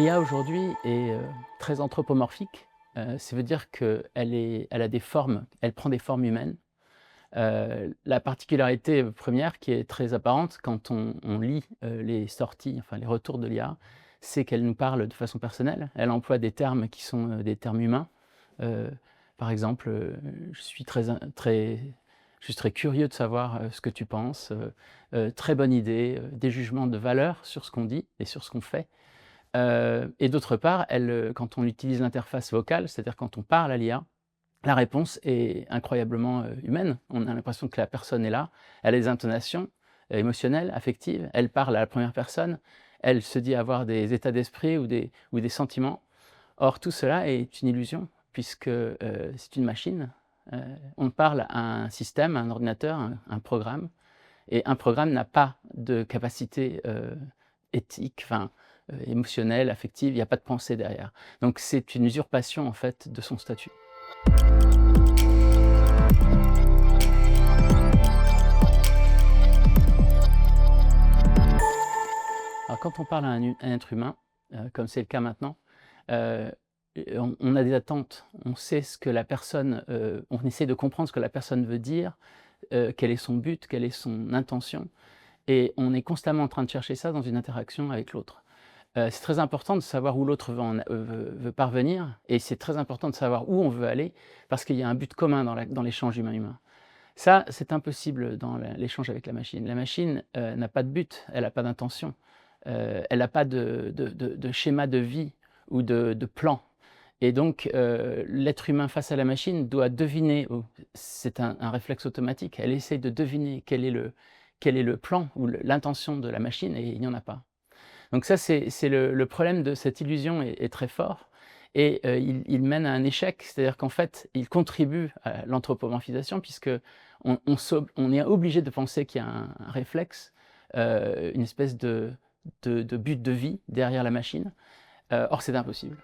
L'IA aujourd'hui est très anthropomorphique. Ça veut dire qu'elle a des formes, elle prend des formes humaines. La particularité première qui est très apparente quand on lit les sorties, enfin les retours de l'IA, c'est qu'elle nous parle de façon personnelle. Elle emploie des termes qui sont des termes humains. Heu, Par exemple, je suis je suis très curieux de savoir ce que tu penses, très bonne idée, des jugements de valeur sur ce qu'on dit et sur ce qu'on fait. Et d'autre part, quand on utilise l'interface vocale, c'est-à-dire quand on parle à l'IA, la réponse est incroyablement humaine. On a l'impression que la personne est là, elle a des intonations émotionnelles, affectives, elle parle à la première personne, elle se dit avoir des états d'esprit ou des sentiments. Or tout cela est une illusion puisque, c'est une machine. On parle à un système, à un ordinateur, un programme, et un programme n'a pas de capacité, éthique, enfin, émotionnelle, affective, il y a pas de pensée derrière. Donc c'est une usurpation en fait de son statut. Alors quand on parle à un être humain, comme c'est le cas maintenant, heu, on a des attentes. On sait ce que la personne, on essaie de comprendre ce que la personne veut dire, quel est son but, quelle est son intention, et on est constamment en train de chercher ça dans une interaction avec l'autre. C'est très important de savoir où l'autre veut parvenir, et c'est très important de savoir où on veut aller parce qu'il y a un but commun dans l'échange humain-humain. Ça, c'est impossible dans l'échange avec la machine. La machine, n'a pas de but, elle n'a pas d'intention, elle n'a pas de schéma de vie ou de plan, et donc l'être humain face à la machine doit deviner, c'est un réflexe automatique, elle essaie de deviner quel est le plan ou l'intention de la machine, et il n'y en a pas. Donc ça, c'est le problème de cette illusion est très fort, et il mène à un échec. C'est-à-dire qu'en fait, il contribue à l'anthropomorphisation puisqu'on est obligé de penser qu'il y a un réflexe, une espèce de but de vie derrière la machine. Or c'est impossible.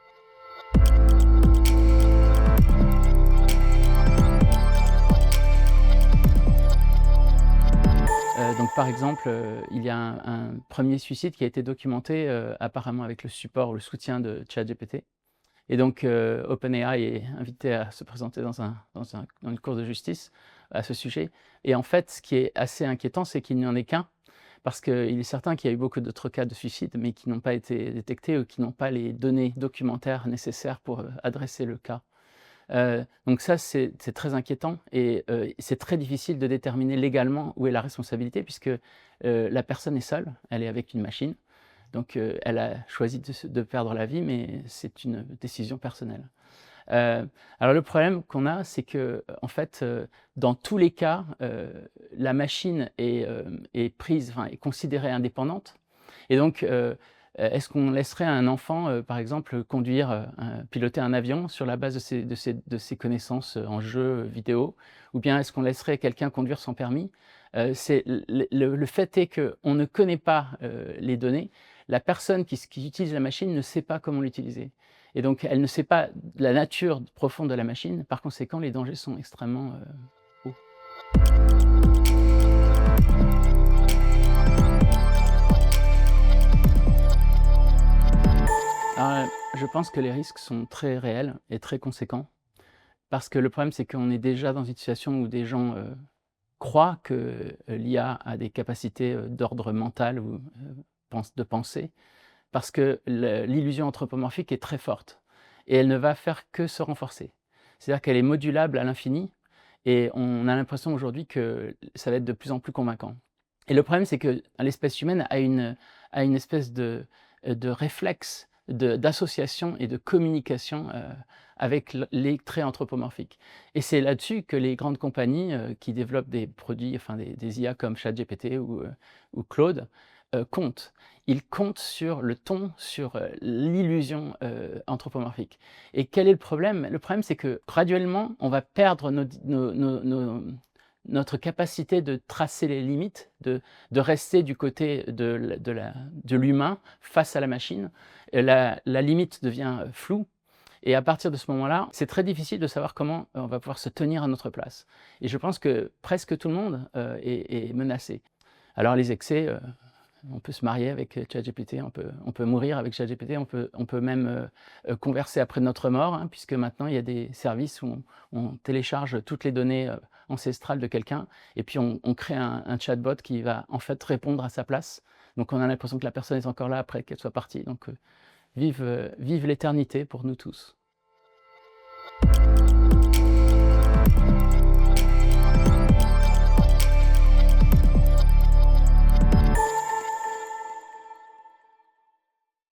Donc par exemple, il y a un 1er suicide qui a été documenté, apparemment avec le support ou le soutien de ChatGPT. Et donc, OpenAI est invité à se présenter dans une cour de justice à ce sujet. Et en fait, ce qui est assez inquiétant, c'est qu'il n'y en ait qu'un, parce qu'il est certain qu'il y a eu beaucoup d'autres cas de suicide, mais qui n'ont pas été détectés ou qui n'ont pas les données documentaires nécessaires pour adresser le cas. Donc ça, c'est très inquiétant, et c'est très difficile de déterminer légalement où est la responsabilité puisque la personne est seule, elle est avec une machine. Donc, elle a choisi de perdre la vie, mais c'est une décision personnelle. Alors le problème qu'on a, c'est qu'en fait, dans tous les cas, la machine est prise, enfin est considérée indépendante, et donc, est-ce qu'on laisserait un enfant, par exemple, conduire, piloter un avion sur la base de ses connaissances en jeux vidéo? Ou bien est-ce qu'on laisserait quelqu'un conduire sans permis? C'est le fait est qu'on ne connaît pas, les données. La personne qui utilise la machine ne sait pas comment l'utiliser, et donc elle ne sait pas la nature profonde de la machine. Par conséquent, les dangers sont extrêmement, hauts. Alors, je pense que les risques sont très réels et très conséquents, parce que le problème, c'est qu'on est déjà dans une situation où des gens, croient que, l'IA a des capacités, d'ordre mental ou, de pensée, parce que l'illusion anthropomorphique est très forte, et elle ne va faire que se renforcer. C'est-à-dire qu'elle est modulable à l'infini, et on a l'impression aujourd'hui que ça va être de plus en plus convaincant. Et le problème, c'est que l'espèce humaine a une espèce de réflexe d'association et de communication, avec les traits anthropomorphiques. Et c'est là-dessus que les grandes compagnies, qui développent des produits, enfin des IA comme ChatGPT ou Claude, comptent. Ils comptent sur le ton, sur, l'illusion, anthropomorphique. Et quel est le problème? Le problème, c'est que graduellement, on va perdre notre capacité de tracer les limites, de rester du côté de l'humain face à la machine. La limite devient floue, et à partir de ce moment-là, c'est très difficile de savoir comment on va pouvoir se tenir à notre place. Et je pense que presque tout le monde est menacé. Alors les excès, On peut se marier avec ChatGPT, on peut mourir avec ChatGPT, on peut même converser après notre mort, hein, puisque maintenant il y a des services où on télécharge toutes les données ancestrales de quelqu'un et puis on crée un chatbot qui va en fait répondre à sa place. Donc on a l'impression que la personne est encore là après qu'elle soit partie. Donc vive l'éternité pour nous tous.